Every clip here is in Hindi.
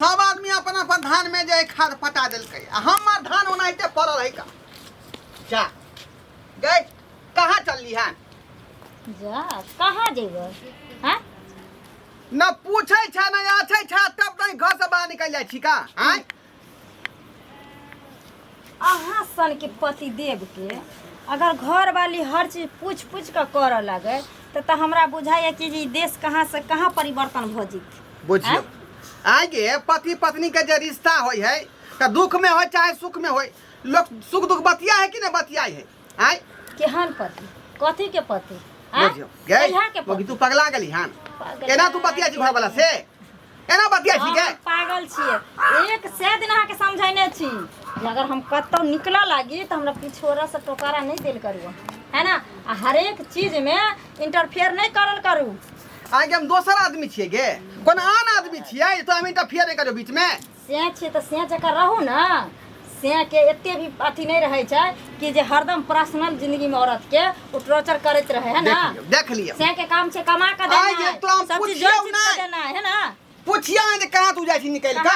सब आदमी अपन अपन धान में जे खाद पटा दिलकै हमार धान ओनाहिते पड़ल है का जा गए कहाँ चलली है जा कहाँ जेबै हैं न पूछे छ न आछे छ तब नहीं घर से बाहर निकल जाय छी का हैं अहाँ सन के पति देव के अगर घर वाली हर चीज पूछ पूछ के करऽ लगे तो हमरा बुझाइए कि जे देश कहाँ से कहाँ परिवर्तन भ जित बुझियो आगे पति पत्नी के जे रिश्ता होय है त दुख में हो चाहे सुख में होय लोग सुख दुख बतिया है कि नहीं बतियाई है आय केहन पति कथी के पति बुझियो गए मगी तू पगला गेली हन एना तू बतिया छी घर वाला से एना बतिया छी के पागल छिए एक से दिन अहाँ के समझाइने छी अगर हम कतौ निकला लागी तो हमरा पिछोरा से टोकरा नहीं देल करू है ना हर एक चीज में इंटरफेयर नहीं करल करू आगे हम दोसर आदमी छिए गे कोन आन आदमी छिए तो हम इंटरफेयर नहीं करो बीच में से छिए तो से जका रहू ना से के एते भी अथी नहीं रहे छै कि जे हरदम पर्सनल जिंदगी में औरत के वो टॉर्चर करत रहे है ना देख लियो से के काम छै कमा के देना आगे तो हम सब चीज पूछियो जोड़ देना है ना पूछिया जे कहां तू जाय छी निकल का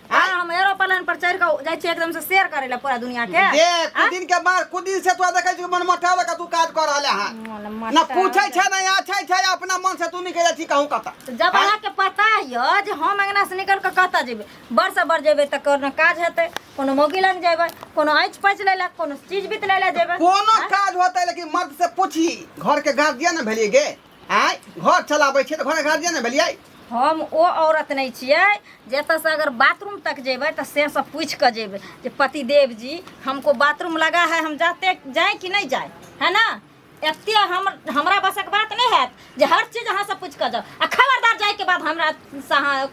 हां हम एरोप्लेन पर चढ़ के जाय छी एकदम से शेयर करे ला पूरा दुनिया के देख कुछ दिन के बाद कुछ दिन से तू देखै छी मन मठावे का तू काज कर रहले हां ना पूछै छै ना आछै छै अपना मन से तू निकल छी कहूं कता जब अहाँ के पता है जे हम अंगना से निकल के कता जेबे बर से बर जेबे त कोनो काज हेतै कोनो मोगी लग जेबे कोनो आँच पच लेला कोनो चीज बीत लेला जेबे कोनो काज होतै लेकिन मर्द से पूछी घर के गार्जियन भेलिए गे आय घर चलाबै छै त घर के गार्जियन भेलिए हम ओ औरत नहीं छिए जेत से अगर बाथरूम तक जेबे तो से सब पूछ के जेबे जे पति देव जी हमको बाथरूम लगा है हम जाते जाए कि नहीं जाए है ना एते हमरा बसक बात नहीं है जे हर चीज अहाँ से पूछ के जाओ आ खबरदार जाए के बाद हमरा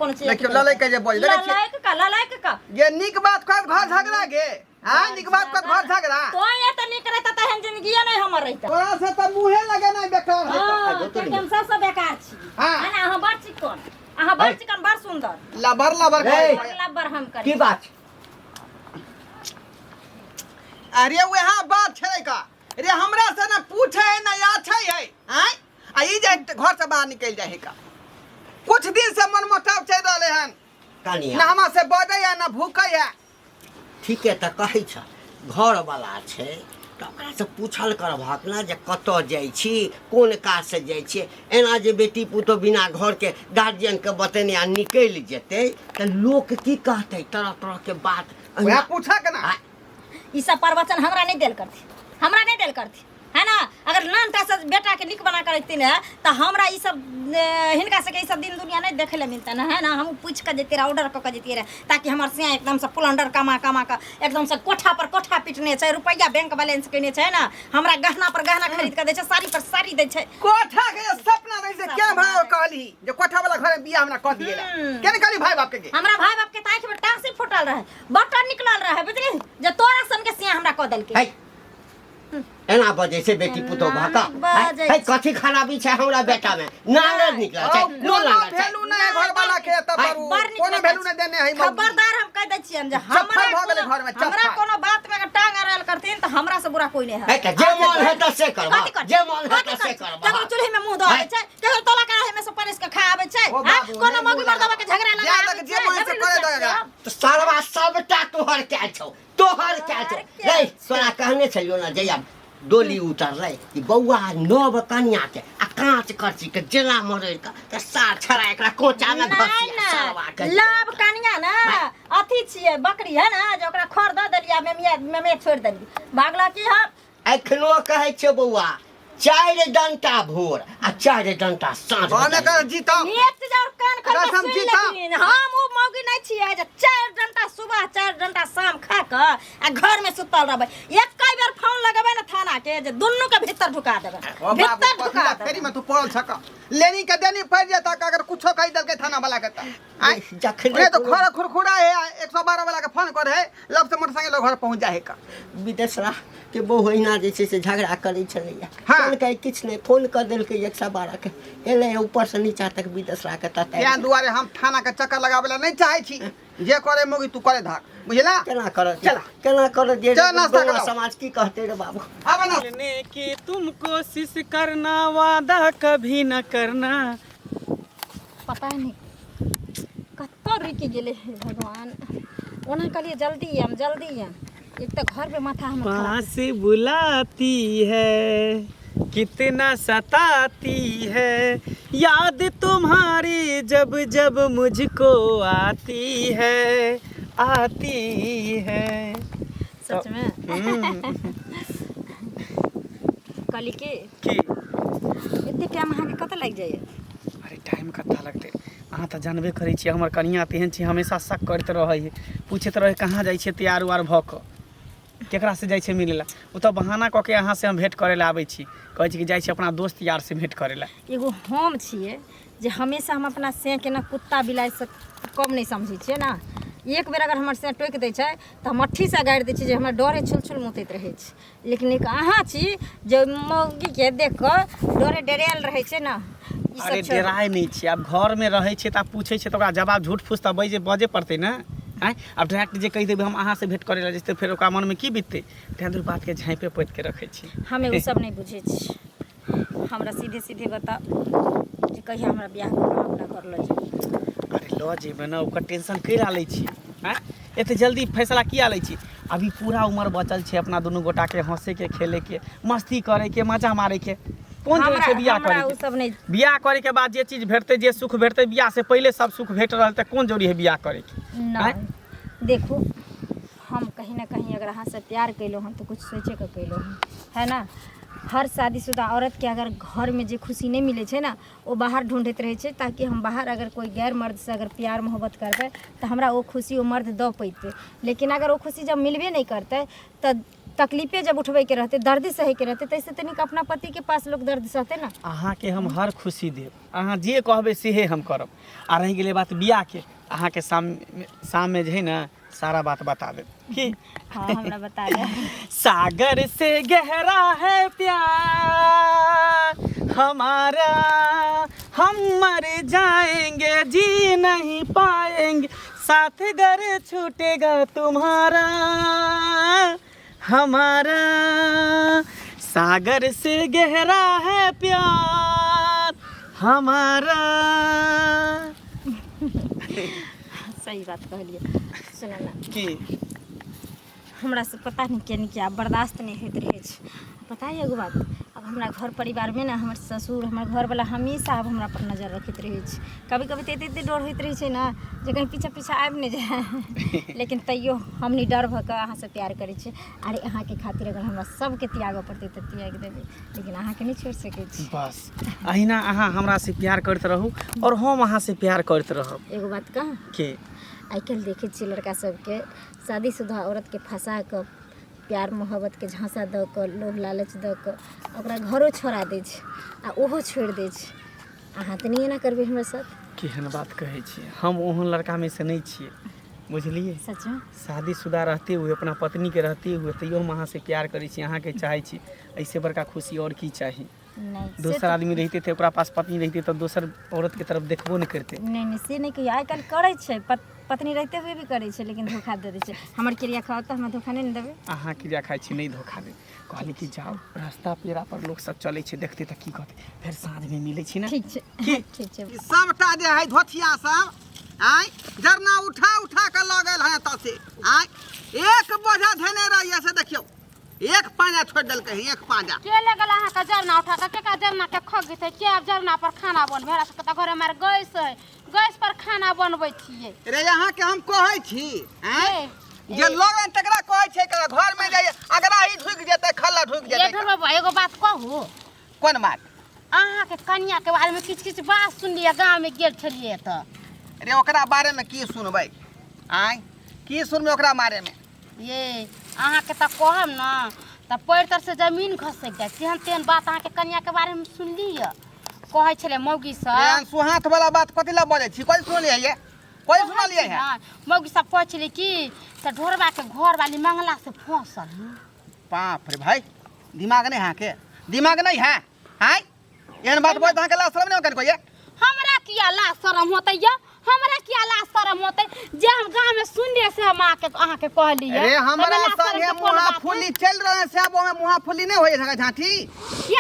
कोन चीज देखियो ललै के जे बोल ललायक का ये निक बात कर घर झगड़ा गे हां निक बात कर घर झगड़ा तो ये त निक रहता त हम जिंदगी नहीं हमर रहता तोरा से त मुहे लगे नहीं बेकार है हम सब बेकार छी है ना अहाँ बड़ चिकन अहाँ बड़ चिकन बड़ सुंदर लबर हम कर की बात अरे वहाँ बात छै का रे हमरा से ना पूछे है ना आछै है हैं आ ई जे घर से बाहर निकल जाए है का कुछ दिन से मन मुटाव चल रहले हन कनिया ना हमरा से बड़े है ना भूखे है ठीक है त कहै छ घर वाला छै त ओकरा से पूछल कर भाकना जे कत जाय छी कोन काज से जाय छी एना जे बेटी पुतो बिना घर के गार्जियन के बतेने आ निकल जेते त लोग की कहते तरह तरह के बात वह पूछा के ना ई सब प्रवचन हमरा नहीं देल करती है ना अगर नानटा से बेटा के निक बना करती ना तो हमरा ई सब हिनका से के ई सब दिन दुनिया नहीं देखे ले मिलता ना है ना हम पूछ के देते ऑर्डर क के देती रहे ताकि हमर से एकदम से पुलंडर कमा के एकदम से कोठा पर कोठा पिटने छै रुपया बैंक बैलेंस केने छै ना हमरा गहना पर गहना खरीद के दे छै साड़ी पर साड़ी दे छै कोठा के सपना नहीं से क्या भाई कहली जे कोठा वाला घर में बियाह हमरा क दिएला केने कहली भाई बाप के हमरा भाई बाप के ताख में टांसी फुटल रहे बटन निकलल रहे बुझली जे तोरा सन के सिया हमरा क देल के एना बजे से बेटी पुतो भाका है कथी खराबी छै हमरा बेटा में नांगर निकला छै नो लागा छै भेलू नहीं घर वाला के त करू कोनो भेलू नहीं देने है खबरदार हम कह दै छियन जे हमरा कोनो बात में टांग अड़ल करथिन त हमरा से बुरा कोई नहीं है है जे मन है त से करबा जे मन है त से करबा ककरो चूल्ही में मुंह धोए छै ककरो तोला कढ़ाई में से परिस के खावे छै कोनो मौगी मर्दवा के झगड़ा लगा जे मन से करे देगा तो सारवा सबटा तोहर क्या छौ तोहर क्या छौ रे सोना कहने छलियो ना जया डोली उतरलै कि बौआ नव कन्या के आ कांच करची के जेना मरे का त सार छरा एकरा कोचा में घसी सारवा के लव कन्या ना अथी छिए बकरी है ना जे ओकरा खर द देलिया में छोड़ देली भागला की हम एखनो कहै छै बौआ 4 डंटा भोर आ 4 डंटा साँझ बने कर जीता एक जर कान खोल के सुन लेकिन हम वो मौगी नहीं छिए जे 4 डंटा सुबह 4 डंटा शाम खा के आ घर में सुतल रहबै एक कई बेर फोन लगेबै ना थाना के जे दुन्नु के भीतर ढुका देबै भीतर ढुका देबै फेरी में तू पड़ल छक लेनी के देनी पड़ जाता अगर कुछो कह देल के थाना वाला के आई जखने तो खरा खुरखुरा है 112 वाला के फोन करे है लब से मोटरसाइकिल घर पहुंच जाए का विदेशरा के बहुना जे से झगड़ा करै छलैया फोन के किछ नहीं फोन कर देल के 112 के एले ऊपर से नीचा तक विदेशरा के तते या दुआरे हम थाना के चक्कर लगावेला नहीं चाहे छी जे करे मोगी तू करे धाक बुझला केना कर केना कर जे समाज की कहते रे बाबू अब ना करने की तुम कोशिश करना वादा कभी न करना पता नहीं कत्तो और रुक गेले हे भगवान। ओना कहलिए जल्दी आम एक तो घर पे माथा हम पास बुलाती है कितना सताती है, याद तुम्हारी जब जब मुझको आती है सच में। कहली के इतने टाइम अहाँ के कतऽ लग जाइए? अरे टाइम कत्ता लगते, अहाँ तऽ जानबे करै छियै हमर कनिया तेहन छै, हमेशा शक करैत रहै, पूछैत रहै कहाँ जाइ छियै तैयार उयार भऽ कऽ, केकरा से जाइ छै मिलै ला। ओ तऽ बहाना कऽ के अहाँ से हम भेंट करे ला आबै छी, कहै छी कि जाइ छी अपना दोस्त यार से भेंट करे ला। एगो हम छियै जे हमेशा हम अपना से के ना कुत्ता बिलाई से कम नहीं समझै छियै ना। एक बेर अगर हमर से टोकि दै छै तऽ हम अट्ठी से गाड़ि दै छियै जे हमरा डरे छुल मुतैत रहै छै। लेकिन एक अहाँ छी जे मौगी के देख कऽ डरे डरायल रहै छै ना। अरे डराय नहीं छी, आब घर में रहे छै तऽ पूछे छै तऽ ओकरा जवाब झूठ फूस तऽ बजे पड़तै ना। अब डायरेक्ट जे कहि देबै हम अहाँ से भेंट करे ला जेतै फिर ओकरा मन में की बीततै, तें दूर बात के झाँपे पोति के रखे छी। हम एगो सब नहीं बुझे छी, हमरा सीधे सीधे बता जे कहिया हमरा बियाह अपना घर ल जाए। अरे लो जेबे ना, ओकर टेंशन कइला लै छी। एते जल्दी फैसला किया लै छी? अभी पूरा उम्र बचल छै अपना दुनू गोटा के हंसे के, खेले के, मस्ती करे के, मजा मारे के। कौन जरूरी छै बियाह करे के? सब नहीं, बियाह करे के बाद जे चीज भेटते, जे सुख भेटते, बियाह से पहले सब सुख भेट रहल त कौन जरूरी है बियाह करे के? नहीं देखो, हम कहीं ना कहीं अगर अहाँ से प्यार कैलो हम तो कुछ सोचे के कैलो हम, है ना। हर शादीशुदा औरत के अगर घर में जे खुशी नहीं मिले छै ना, वो बाहर ढूंढत रहे छै, ताकि हम बाहर अगर कोई गैर मर्द से अगर प्यार मोहब्बत करबै तो हमरा वो खुशी वो मर्द दऽ पैते। लेकिन अगर वो खुशी जब मिलबे नहीं करते तो तकलीफे जब उठबे के रहते, दर्द सहे के रहते, तैसे तनिक अपना पति के पास लोग दर्द सहते ना। अहाँ के हम हर खुशी देब, अहाँ जे कहबे सेहे हम करब। आ रही गेलै बात बियाह के, अहाँ के शाम में जे है ना सारा बात बता देब की। हाँ हमरा बता दे। सागर से गहरा है प्यार हमारा, हम मर जाएंगे जी नहीं पाएंगे, साथ घर छूटेगा तुम्हारा हमारा। सागर से गहरा है प्यार हमारा। सही बात कहलिए। सुना ना की हमरा से पता नहीं क्या बर्दाश्त नहीं होते रहे छै। पता है एगो बात, अब हमरा घर परिवार में ना हमर ससुर हमर घर वाला हमेशा अब हमरा पर नजर रखित रहे छै। कभी कभी तो एते डर होइत रहे छै ना जे कहीं पीछे पीछे आबि नहीं जाए। लेकिन तैयो हमनी डर भऽ कऽ अहाँ से प्यार करै छै। अरे अहाँ के खातिर अगर हमरा सबके त्याग पड़तै तऽ त्याग देबै, लेकिन अहाँ के नहीं छोड़ सकै छी। बस अहिना अहाँ हमरा से प्यार करते रहू और हम अहाँ से प्यार करते रहब। एगो बात कह के आइ काल्हि देखै छियै लड़का सबके शादीशुदा औरत के फंसा कऽ प्यार मोहब्बत के झांसा दऽ कऽ लोभ लालच दऽ कऽ ओकरा घरो छोड़ा दै छै आ ओहो छोड़ि दै छै। अहाँ तऽ नहीं ना करबै हमरा साथ? केहन बात कहै छियै, हम ओहन लड़का में से नहीं छियै, बुझलिए। सच में शादीशुदा रहते हुए अपना पत्नी के रहते हुए तैयो हम अहाँ से प्यार करै छी, अहाँ के चाहै छी, ऐसे बड़का खुशी और की चाही? नहीं दोसर आदमी रहते थे, ओकरा पास पत्नी रहती तो दोसर औरत के तरफ देखबो नहीं करते। नहीं से नहीं कहिए, आइ काल्हि करै छै, पत्नी रहते हुए भी करै छै, लेकिन धोखा दे दै छै। हमर क्रिया खाओ तऽ हमरा धोखा नहीं देबै। अहाँ क्रिया खाइ छी नहीं धोखा दे। कहली कि जाओ रास्ता पेड़ा पर लोग सब चलै छै देखते तऽ की कहते, फिर साँझ में मिलै छी ना। ठीक छै ठीक छै। ई सबटा जे है धोथिया सब जरना उठा उठा के लऽ गेल है एतऽ से। एक बोझा धेने रहिए से देखियो, एक पांजा छोड़ देलकै है, एक पांजा। के ले गेल अहाँ के जरना उठा के का जरना के खग गई के अब जरना पर खाना बनबे? हमरा सबके तऽ घरे मार गैस है, गैस पर खाना बनबै छियै। रे यहाँ के हम कहै छी जे लोग तकरा कहै छै कि घर में जाइए अगरा ही ढुक जेतै, खल्ला ढुक ये जेतै। ढोल बाबा एगो बात कहू, कोन बात? अहाँ के कन्या के बारे में किछ बात सुनलिए, गांव में गेल छलिए त। रे ओकरा बारे में की सुनबै? की सुनबै ओकरा बारे में? ये अहाँ के तऽ कहब ना तऽ पैर तर से जमीन खसक जाए। केहन तेहन बात अहाँ के कन्या के बारे में सुनलिए, कहै छले मौगी सब। सुहाथ वाला बात कथि ला बोलै छी? कोई सुनलिए ये? कोई सुनलिए है? मौगी सब कहै छले कि से ढोरबा के घर वाली मंगला से फंसल। बाप रे भाई, दिमाग नहीं है के? दिमाग नहीं है? एहन बात बोल अहाँ के ला शरम नहीं कर कोई? हमरा किया ला शरम होतै ये? हमरा किया ला शरम होतै जे हम गांव में सुनले से हम अहाँ के कहली है? अरे हमरा संगे मुहा फुली चल रहे हैं, सब में मुहा फुली नहीं होय है झांटी,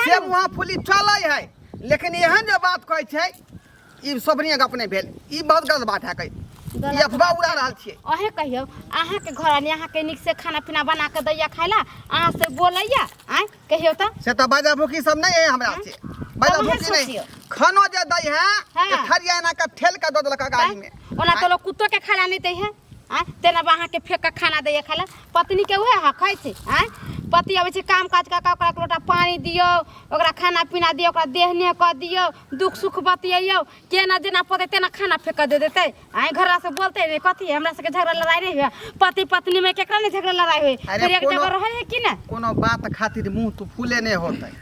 से मुहा फुली चलै है। लेकिन एहन जो बात कहै छै ई सोभनिया गप नहीं भेल, ई बहुत गलत बात है। कही ई अफवाह उड़ा रहल छियै। अहे कहियो अहाँ के घर आनी अहाँ के निक से खाना पीना बना के दैया खाइला अहाँ से बोलैया आय कहियो त से तो बाजा भूखी सब नहीं है हमरा से। बाजा तब अहाँ भूखी नहीं सोचियो। खानो जे दै है हाँ। के थरिया ना के ठेल के दो देलक गाड़ी में। ओना तो लोग कुत्तो के खाना नहीं दै है आय तेना अहाँ के फेंक के खाना दैया खाइला पत्नी के उहे हक है छै आय पति आबै छै काम काज का ओकरा एक लोटा पानी दियो ओकरा खाना पीना दियो ओकरा देहने क दियो दुख सुख बतियौ केना जेना पते तेना खाना फेंक दे देतै आय घररा से बोलते रे कथी हमरा से के झगड़ा लड़ाई नहीं हुआ पति पत्नी में केकरा नहीं झगड़ा लड़ाई हुई अरे फिर एक कोनो- जगह रहे है कि ना कोनो बात खातिर मुंह तो फूले नहीं होतै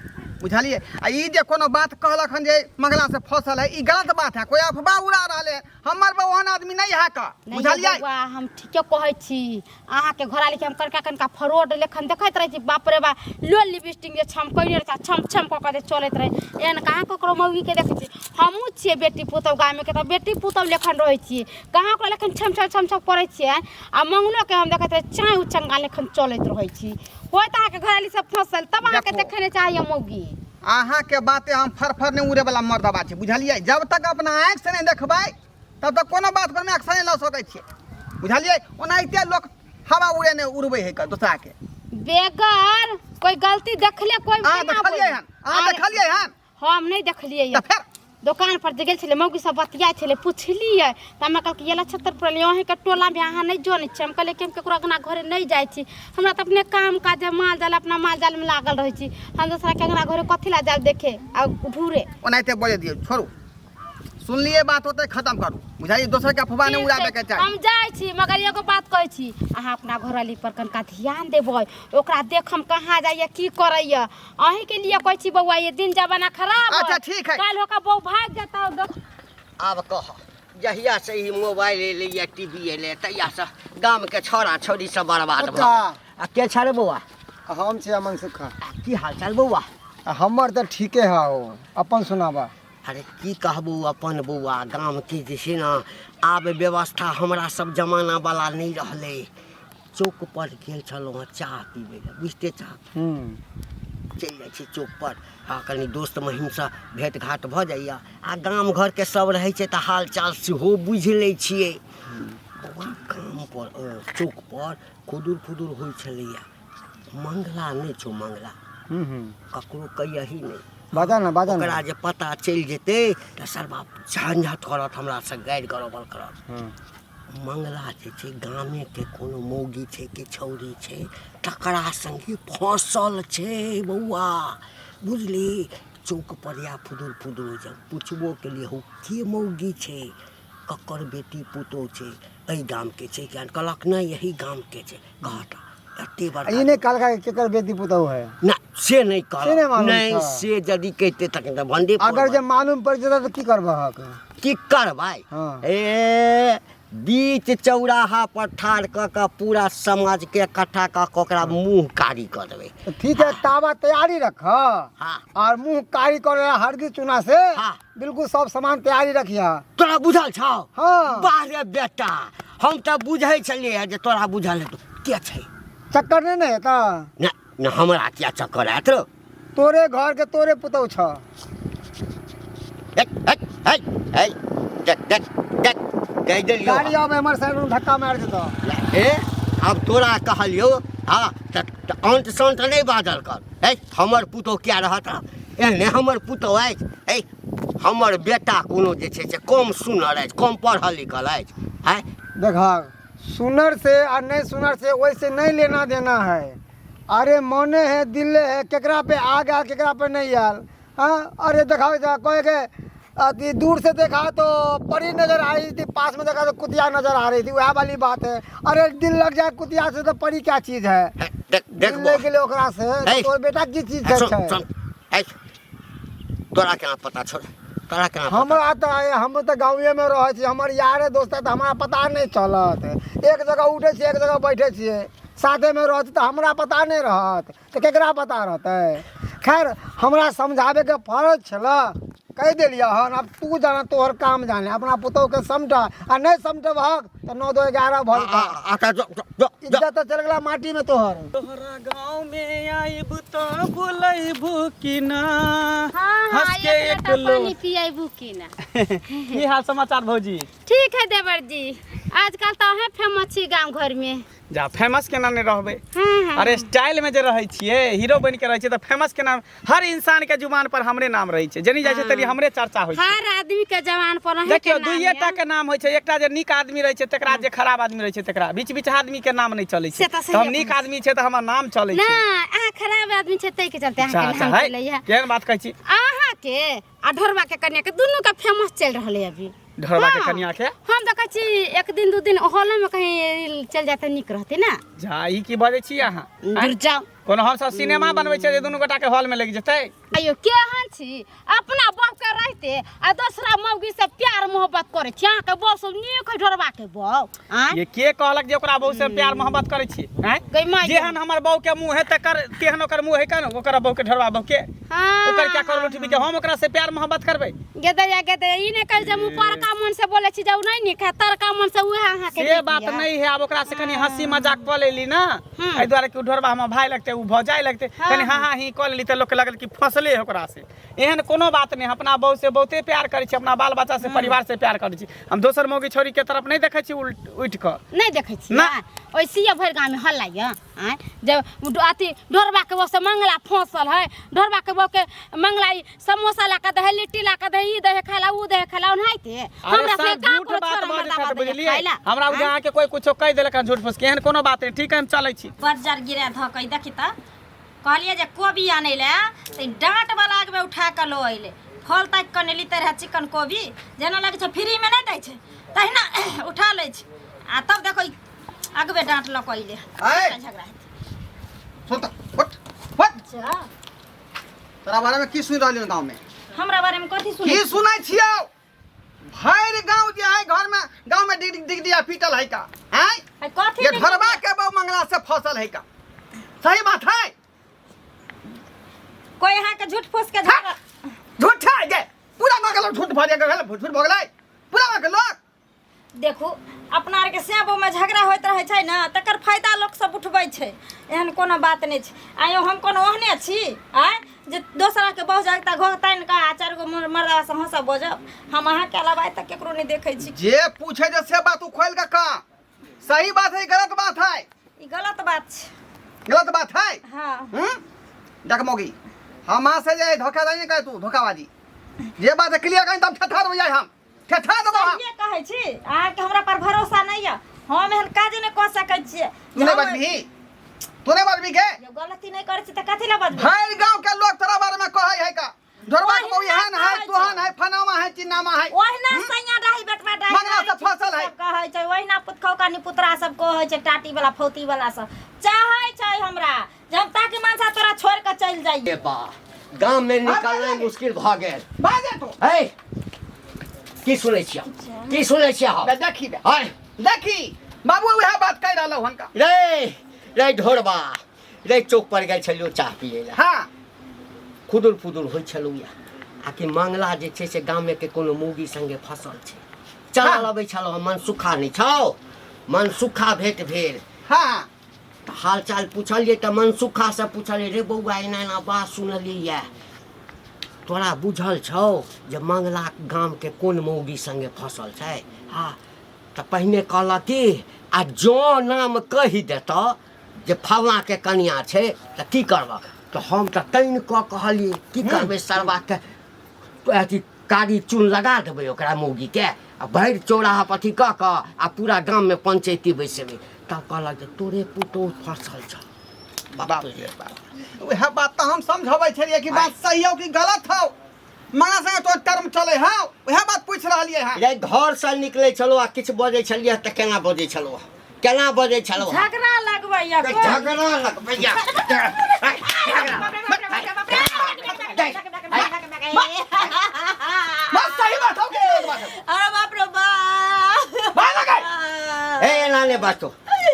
बुझलिए। आ ई जे कोनो बात कहलक हन जे मंगला से फसल है ई गलत बात है। कोई अफवाह उड़ा रहले है। हमर बहन आदमी नहीं है का बुझलिए। बउआ हम ठीके कहै छी अहाँ के घोड़ा लिखे हम करका कनका फ्रॉड लेखन देखैत रहे छी बाप रे बा लो लिपस्टिक जे छम कइने रहे छम छम क के चलैत रहे एन कहाँ ककरो मौगी के देखै छी हमहू छिए बेटी पुतौ गाम में के त बेटी पुतौ लेखन रहै छी कहाँ को लेखन छम छम छम छम पड़ै छी आ मंगलो के हम देखैत रहे चाय उचंगा लेखन चलैत रहै छी होय त अहाँ के घोड़ा सब फसल तब अहाँ के देखो। देखै ने चाहिए मौगी अहाँ के बातें हम फरफर नहीं उड़े वाला मर्दबा छै बुझलिए। जब तक अपना आँख से नहीं देखबै तब तक कोनो बात पर में एक्शन नहीं ल सकै छियै बुझलिए। ओनाहिते लोग हवा उड़े नहीं उड़बै है का दूसरा के। बेगर कोई गलती देखले कोई अहाँ केना देखलिए बोली? हन अहाँ देखलिए हन हम नहीं देखलिए तो फिर दुकान पर जे गेल छले मौगी सब बतियाय छले पुछलिए त हमरा कहल कि येला छतर पर लियो है के टोला में अहाँ नहीं जोने छी हम कहले कि हम केकरो अंगना घरे नहीं जाय छी हमरा त अपने काम काज माल जाल अपना माल जाल में लागल रहै छी हम दूसरा के अंगना घरे कथि ला जाब देखे आ घूरे ओनाहिते बोले दियो छोड़ू सुनलिए बात होते खत्म करू बुझाइए। दोसर के अफवाह नहीं उड़ाबे के चाहिए। हम जाय छी मगर एगो बात कहै छी अहाँ अपना घरवाली पर कनका ध्यान देबै ओकरा देखम कहाँ जाइए की करैया अहीं के लिए कहै छी बउआ ये दिन जमाना खराब है। अच्छा, ठीक है। काल होका बहू भाग जाता देख आब कह जहिया से ही मोबाइल एले या टीवी एले तहिया से गाम के छोरा छोरी सब बर्बाद भ आ के छारे बौआ हम छी अमन सुखा की हाल चाल बौआ हमर तो ठीके है हो अपन सुनाबा अरे की कहबू अपन बौआ गाम के जे छै ना आब व्यवस्था हमरा सब जमाना वाला नहीं रहले। चौक पर गेल छलहुँ चाह पीबे ले बुझते चाह चलि जाइ छी चौक पर आ कनी दोस्त महिम से भेंट घाट भऽ जाइया आ गाम घर के सब रहै छै तऽ हाल चाल सेहो बुझि लै छियै। बौआ गाम पर चौक पर खुदुर खुदुर होइ छलैया मंगला नहीं छौ मंगला ककरो कहियही नहीं बाजा ना ओकरा जे पता चलि जेतै तऽ सरबा झंझट करत हमरा से गारि गरोबल करत। मंगला जे छै गामे के कोनो मौगी छै कि छौरी छै तकरा संगे फसल छै बौआ बुझली। चौक पर या फुदुर फुदुर जब पूछबो के लिए हो के मौगी छै ककर बेटी पुतोह छै एहि गाम के छै क्या कहलक नहीं यही गाम के छै कहता एते बड़ा ये नहीं काल का केकर बेटी पुतौ है ना से नहीं से नहीं कह मालूम नहीं था। से यदि कहते तक तो बंदे अगर जब मालूम पड़ जेता तो की करबा की करबै हाँ। ए बीच चौराहा पर ठाड़ क के पूरा समाज के इकट्ठा क के ओकरा मुंह कारी कर देबै। तो ठीक है तावा तैयारी रख हाँ और मुंह कारी कर हरगी चूना से हाँ। बिल्कुल सब सामान तैयारी रखिया तोरा बुझल छौ हाँ। बारे बेटा हम तो बुझै छलिए जे तोरा बुझल है तो के छै चक्कर नहीं है ता ना ना हमरा क्या चक्कर है तो तोरे घर के तोरे पुतौ छ देख देख देख कह देलियो गाड़ी आवे हमर साइड में धक्का मार देता ए अब तोरा कहलियो हाँ त अंत संत नहीं बादल कर ए हमर पुतोह क्या रहत एहने हमर पुतोह अछि ए हमर बेटा कोनो जे छै से कम सुनर अछि कम पढ़ल लिखल अछि है देखा सुनर से और नहीं सुनर से वैसे नहीं लेना देना है। अरे मने है दिले है केकरा पे आ गया केकरा पे नहीं आयल हाँ। अरे देखा कहे के अति दूर से देखा तो परी नजर आ रही थी पास में देखा तो कुतिया नजर आ रही थी वह वाली बात है। अरे दिल लग जाए कुतिया से तो परी क्या चीज है देख देख दिल के लिए ओकरा से है। तो बेटा की चीज सुन है सुन ए तोरा केना पता छोड़ तोरा केना पता हमरा तो हम तो गाँवे में रहे छी हमर यारे दोस्त है तो हमारा पता नहीं चलत एक जगह उठे छी एक जगह बैठे छिए साथे में रहत तो हमरा पता नहीं रहत तो केकरा पता रहते। खैर हमरा समझावे के फर्ज छला कह दिलिया हन अब तू जाना तोहर काम जाने अपना पुतोह के समझा आ नहीं समझे भग तो 9 2 11 भर आता जो जो जो इज्जत तो चल गला माटी में तोहर तोहरा गाँव में आइब तो बुलाइबू कि ना हाँ हंस हाँ के एक एक लोटा लो पानी पियाबू की ना की हाल समाचार भौजी ठीक है देवर जी आजकल तो है फेमस छी गांव घर में। जा फेमस केना नहीं रहबे। हाँ। अरे स्टाइल में जे रहे छिए हीरो बन के रहे छिए तो फेमस के नाम हर इंसान के जुबान पर हमरे नाम रहे छे जनी जाय छे तेरी हमरे चर्चा होय छे। हर आदमी के जवान पर है देखियो दुइये टा के नाम होय छे एकटा जे नीक आदमी रहे छे तकरा जे खराब आदमी रहे छे तकरा बीच बीच आदमी के नाम नहीं चले छे। से तो सही तो हम है। नीक आदमी छे तो हमर नाम चले ना छे। आ खराब आदमी छे तै के चलते अहाँ के अच्छा नाम है चले है। केहन बात कहै छी। अहाँ के आ ढोरबा के कन्या के दुनू का फेमस चल रहले अभी। ढोरबा के हाँ। कन्या के हम देखै छी एक दिन दू दिन हॉल में कहीं चल जाते निक रहते ना। जा ई की बजै छी अहाँ। दूर जाओ कोनो हम सब सिनेमा बनबै छे जे दुनू गोटा के हॉल में लग जेतै। अयो केहन छी अपना बाप के रहते आ दूसरा मौगी से प्यार मोहब्बत करे छी। अहाँ के बॉस नीक है ढोरबा के बौ आ ये के कहलक जे ओकरा बहू से प्यार मोहब्बत करे छी हैं। गई माई जेहन हमर बहू के मुंह है तकर तेहन ओकर मुंह है कन ओकर बहू के ढोरबा बहू के हां ओकर क्या करलो ठीक के हम ओकरा से प्यार मोहब्बत करबै। गेदे ई ने कह जे मुंह पर का मन से बोले छी जाऊ नहीं निक है तर का मन से उहे अहाँ के से बात नहीं है। अब ओकरा से कनी हंसी मजाक क लेली ना एहि दुआरे कि ढोरबा हमर भाई लगते उ भौजाई लगते कनी हाँ हाँ ही क लेली त लोग के लगल कि फसले है ओकरा से। एहन कोनो बात नहीं अपना बहू से बहुते प्यार करे छी अपना बाल बच्चा से परिवार से प्यार करे छी। हम दोसर मौगी छोरी के तरफ नहीं देखे छी उठ क नहीं देखे छी ना। ओइसिए भर गांव में हल्ला या आ जब अथी ढोरबा के बस मंगला फंसल है ढोरबा के बो के मंगला समोसा ला के दे लिट्टी ला के दे ई दे खाला उ दे खाला ओनाइते हमरा से का झूठ बात बात बुझलिए हमरा उ जहां के कोई कुछो कह देलक झूठ फूस के एहन कोनो बात नहीं। ठीक है हम चलै छी। बजार गिरा धकै देखि त कहलिए जे कोबी आनै ले त डांट वाला आग में उठा के लो अइले फल तक कनेली तरह चिकन कोबी जेना लगे छै फ्री में नहीं दै छै तहिना उठा लै छै आ तब देखो अगबे डांट ल कइले झगड़ा सुन त फट जा तोरा बारे में की सुन रहलियो गांव में हमरा बारे में कथि सुनै की सुनै छियो। भैर गांव जे है घर में गांव में डिग दिया पीटल है का हैं। है कथि ये ढोरबा के बहु मंगला से फसल है का सही बात है। कोई यहाँ के झूठ फूस के झगड़ा झूठ है गे पूरा मगल झूठ भरिया गल झूठ भगलै पूरा मगल लोग देखू अपना आर के सेबो में झगड़ा होइत रहे छै ना तकर फायदा लोग सब उठबै छै एहन कोनो बात नहीं छै। आयो हम कोनो ओहने छी आय जे दोसरा के बहुत जागता घो तान का चार गो मर्दावा से हंसा बोजब हम अहाँ के अलावा तक केकरो नहीं देखे छी। जे पूछे जे से बात खोल के का सही बात है गलत बात है। ई गलत बात छै। गलत बात है। हां डकमोगी हमा से जे धोखाधड़ी नहीं करे तू धोखाबाजी जे बात क्लियर कहीं तब ठठा देबै हम ठठा देबै हम। ये कहै छी अहाँ के हमरा पर भरोसा नहीं है हम एहन काज नहीं क सकै छी। तू नहीं बजबी तू नहीं बजबी के जो गलती नहीं करे छी त कथि ला बजबी। भैर गांव के लोग तोरा बारे में कहै है का ढोरबा के बहु एहन है तुहन है फनामा है चिन्नामा है ओहिना सैया डाही बेटवा डाही मंगला से फसल है। कहै छै ओहिना पुतखौका नि पुतरा सब कहै छै टाटी वाला फौती वाला सब चाहै छै हमरा जब ताकि मानसा तोरा छोड़ के चल जाइए। ए बा गांव में निकलना मुश्किल भ गेल। बाजे तू हे की सुनै छियै की सुनै छियै हम देखी हाय देखी बाबू वह बात कह रहा हनका रे रे ढोरबा रे चौक पर गेल छलियो चाह पिए ला हाँ खुदुर फुदुर होइ छलौ या आकि मंगला जे छै से गांव में के कोनो मौगी संगे फसल छै चल अबै छलो मन सुखा नहीं छौ मन सुखा भेट भेल। हाँ हाल चाल पूछलिए त मन सुखा से पूछलिए रे बौआ एना एना बात सुनलिए या तोरा बुझल छौ जे मंगला गांव के कोन मौगी संगे फसल छै। हाँ त पहिने कहल कि आ जो नाम कहि देत जे फलना के कनिया छै त की करब तो हम त तैन क कहलिए की करबे सरबा के अथी कारी चून लगा देबै ओकरा मौगी के आ भरि चौराहा पथी क आ पूरा गांव में पंचायती बैसेबै तब कहलक जे तोरे पुतौह फसल छ। बाप रे बाप वह बात तो हम समझबै छलिए कि बात सही हो कि गलत हो माना संगे तो टर्म चले हाँ वह बात पूछ रहलिए हां। रे घर से निकले छलो आ किछ बजै छलिए त केना बजै छलो केना बजै छलो झगड़ा लगबैया झगड़ा लगबैया बस सही बात हो कि गलत बात हो? अरे बाप रे बाप भाई लगे ए एना ने बातो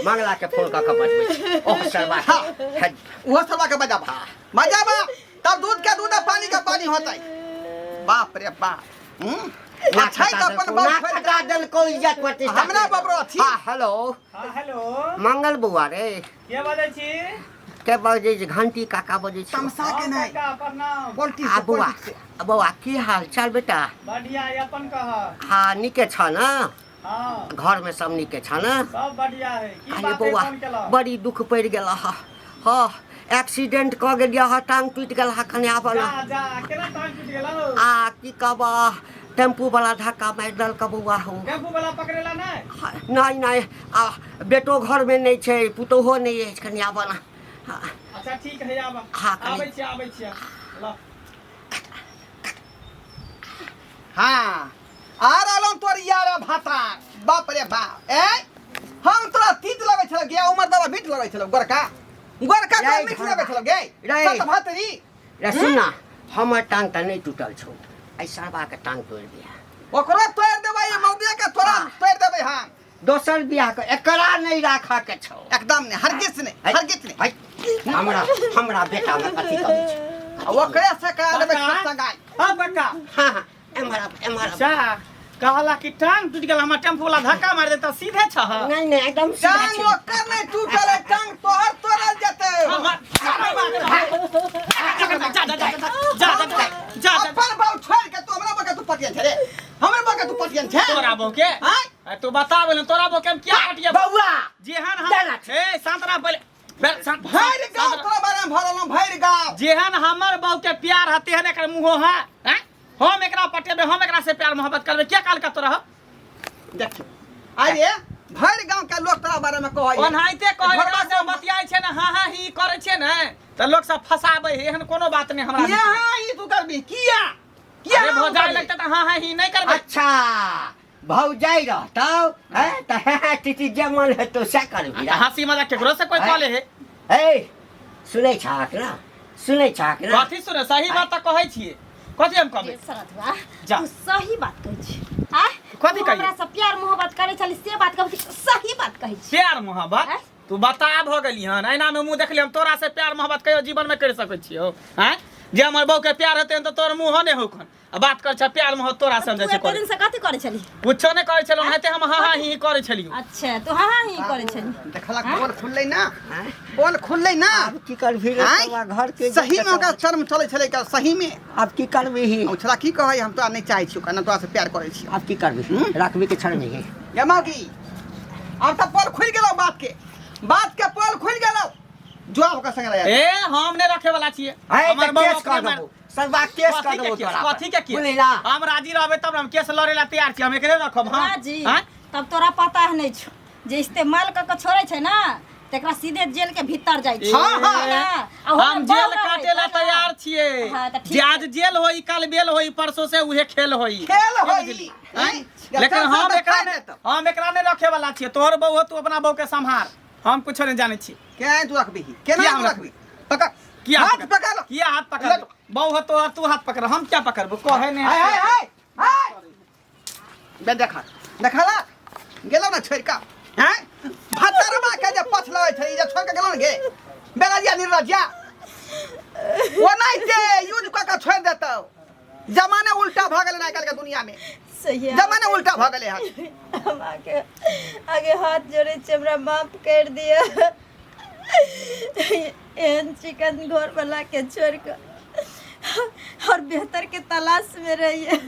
मंगला के फोन क के बजबै ओह सरबा वो सबा के बजाबा बजाबा तब दूध के दूध पानी का पानी होतै। बाप रे बाप अच्छा है तो अपन बाप ना खटा दल को इज्जत प्रतिष्ठा हमरा बाबरो अथी हां हेलो हेलो मंगल बुआ रे के बजै छी। के बजै छै घंटी काका बजै छै तमसा के नहीं काका प्रणाम। पॉलिटिक्स आ बुआ पॉलिटिक्स बुआ की हाल चाल बेटा बढ़िया अपन कह। हाँ निके छ ना हाँ घर में सब नीके छ ना? सब बढ़िया है की अरे बात है बौआ फोन केला बड़ी दुख पड़ गेला हा। हाँ एक्सीडेंट क गेलिया हा, टांग टूट गेल हा कने आबा ना। जा जा केना टांग टूट गेला रो आ की कहबा टेम्पू वाला धक्का मार दल का बौआ हो। टेम्पू वाला पकड़ेला नहीं नहीं नहीं आ बेटो घर में नहीं छे, पुतोहो नहीं है कने आबा ना। हाँ, अच्छा ठीक है आबा हाँ, कनी- आबै छी लो हाँ आ रहलो तोर यार भाता बाप रे बाप ए हम तोरा तीत लगे छल गे उमर दवा बीट लगे छल गोरका गोरका का रे मीठ घर लगे छल गे रे। सत भातरी रे सुना हमर टांग त नहीं टूटल छौ, ऐ सरबा के टांग तोड़ दिया। ओकरो तोड़ देबै मौगिया के तोरा हाँ। तोड़ देबै हम दोसर बियाह के एकरा नहीं राखा के छौ। एकदम ने हरगिज ने हरगिज ने है हमरा बेटा में कथी कमी छै? ओकरे से कह देबै काका? संगाई हां बका हाँ हाँ एमरा अच्छा कहला कि टांग टूट गेल हमर टेम्पू वाला धक्का मार देता सीधे छ नहीं नहीं एकदम सीधा टांग छै। ओकर नहीं टूटल है टांग तोहर तोड़ल जेतै जा अपन बाऊ छोड़ के तू हमरा बका तू पटियन छे रे हमरे बका तू पटियन छे तोरा बो के हां तू बताबे न तोरा बो के हम क्या हटिया बौआ जेहन देना हम ए सांतरा पहले भैर गाँव तोरा बारे में भरल भैर गाँव जेहन हमर बहू के प्यार हते हन एकर मुंहो है हैं हम एकरा पटेबे हम एकरा से प्यार मोहब्बत करबे क्या काल का तोरा देखियो आइए भैर गाँव के लोग तोरा बारे में कहै ओनाइते कहै से बतियाइ छै न हां हां ही करे छै न त लोग सब फसाबै है एहन कोनो बात नहीं हमरा यहाँ ई तू करबी किया किया अरे भौजाई लगता त हां हां ही नहीं करबे अच्छा भौजाई रहतौ है त है टीटी जमल है तो से करबी रा। हंसी मजाक केकरो से कोई कॉले है ए सुनै छाक ना सुनै छाक ना। कथी सुने सही बात त कहै छियै कथी हम कहबे सरतवा जा। तू सही बात कहै छी आ कथी कहियै? हमरा से प्यार मोहब्बत करे छली से बात कहै छी सही बात कहै छी प्यार मोहब्बत हैं? तू बता भ गेली हन एना में मुंह देखली हम तोरा से प्यार मोहब्बत कहियो जीवन में कर सकै छियो हैं जे हमर बहू के प्यार हेतै त तोर मुंह ने होखन आ बात कर छ प्यार मोहब्बत तोरा समझै तू छै एते दिन से कथी करे छली कुछो ने कहै छलौ हेते हम हां हां ही करे छलियो अच्छा तू हाँ हाँ ही करे छली देखला बोल खुललै ना बोल खुललै ना अब की करबी रे आँय? तोरा घर के सही में ओकरा शर्म चलै छलै का सही में अब की करबी ही ओ छला की कहै हम तोरा नहीं चाहै छियो कना तोरा से प्यार करै छियो अब की करबी राखबी के छड़ नहीं है। ये मौगी अब त पोल खुल गेलौ बात के पोल खुल गेलौ जो ओकर संग रह ए हम ने रखे वाला छियै है हमर त बहू केस कर अपने देबो सरबा केस कर कथी देबो के तोरा कथी के बुझली ना। हम राजी रहबै तब हम केस लड़े ला तैयार छी हम एकरे रखब हां राजी तब तोरा पता है नहीं छो जे इस्तेमाल क छोड़े छै ना तेकरा सीधे जेल के भीतर जाय छै हाँ, हाँ। है ना? आ हम हमर जेल बहू रहै, काटे ला तब ना। तैयार छियै हाँ, त ठीक जे आज जेल होई कल बेल होई परसों से उहे खेल होई खेल के होई बुझली? हैं? हैं? लेकिन हम एकरा ने रखे वाला छियै तोहर बहू हो, तू अपना बहू के संभार हम कुछो नहीं जाने छी के तू रखबी केना किया तू हम रखबी पकड़ किया हाथ पकड़ लो किया हाथ पकड़ लो? बहू हो तो तू हाथ पकड़ हम क्या पकड़बो कहे ने हाय हाय हाय हाय बे देखला गेलौ ना छोड़ का हैं भतरवा के जे पछ लगे छै जे छोड़ के गेलौ ना गे बेलाजिया निर्लज्जा ओनाइते यूज क के छोड़ देतौ जमाने उल्टा भ गेलै ना आजकल के दुनिया में सही है जमाने उल्टा भ गेलै हन हम आगे हाथ जोड़े छै हमरा माफ कर दिया एहन चिकन घर वाला के छोड़ कर और बेहतर के तलाश में रहिए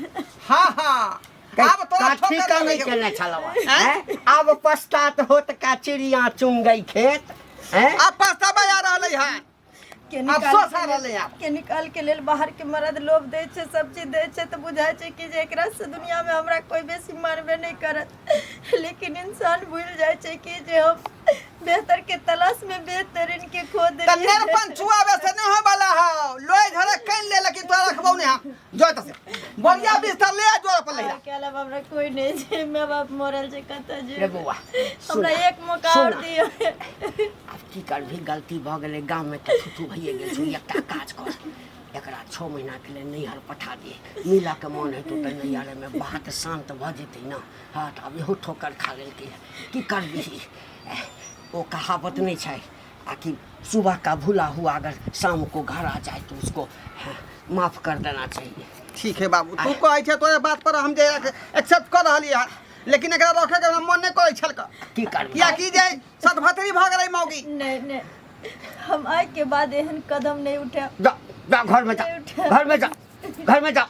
हां हां अब तोरा काठी का नहीं ठोकर चलना छलवा हैं? अब पछतात होत का चिड़िया चुन गई खेत हैं? अब पछतावा आ रहलै हन के अफसोस आ रहलै आब के निकाल के लेल बाहर के मर्द लोभ दे छै सब चीज दे छै तो बुझाय छै कि जे एकरा से दुनिया में हमरा कोई बेसी मारबे नहीं करत लेकिन इंसान भूल जाय छै कि जे हम बेहतर के तलाश में बेहतरीन के खो दे त नेरपन छुआवे से नहीं हो वाला हो लोई झरे कइन ले लेकिन तोरा रखबौ नहीं हम जो त से बढ़िया बिस्तर ले जो अपन ले के अलावा हमरा कोई नहीं छै माँ बाप मरल छै कत रे जे बौआ हमरा एक मौका और दियो अब की करबी गलती भ गेलै गांव में त थुथु भइए गेल छु एकटा काज कर एकरा 6 महीना के लिए नैहर पठा दे मिला के मन हेतौ त नैहर में बात शांत भ जेतै ना। हाँ त अब इहो ठोकर खा लेलकै की करबी वो कहावत नहीं छै आ कि सुबह का भूला हुआ अगर शाम को घर आ जाए तो उसको माफ कर देना चाहिए। ठीक है बाबू तू कहै छै तोरे बात पर हम जे एक्सेप्ट कर रहलिए हन लेकिन एकरा रखे के मन नहीं करै छल का की करबी किया की जे सतभतरी भ गेलै मौगी नहीं नहीं हम आज के बाद एहन कदम नहीं उठाब जा जा घर में जा घर में जा घर में जा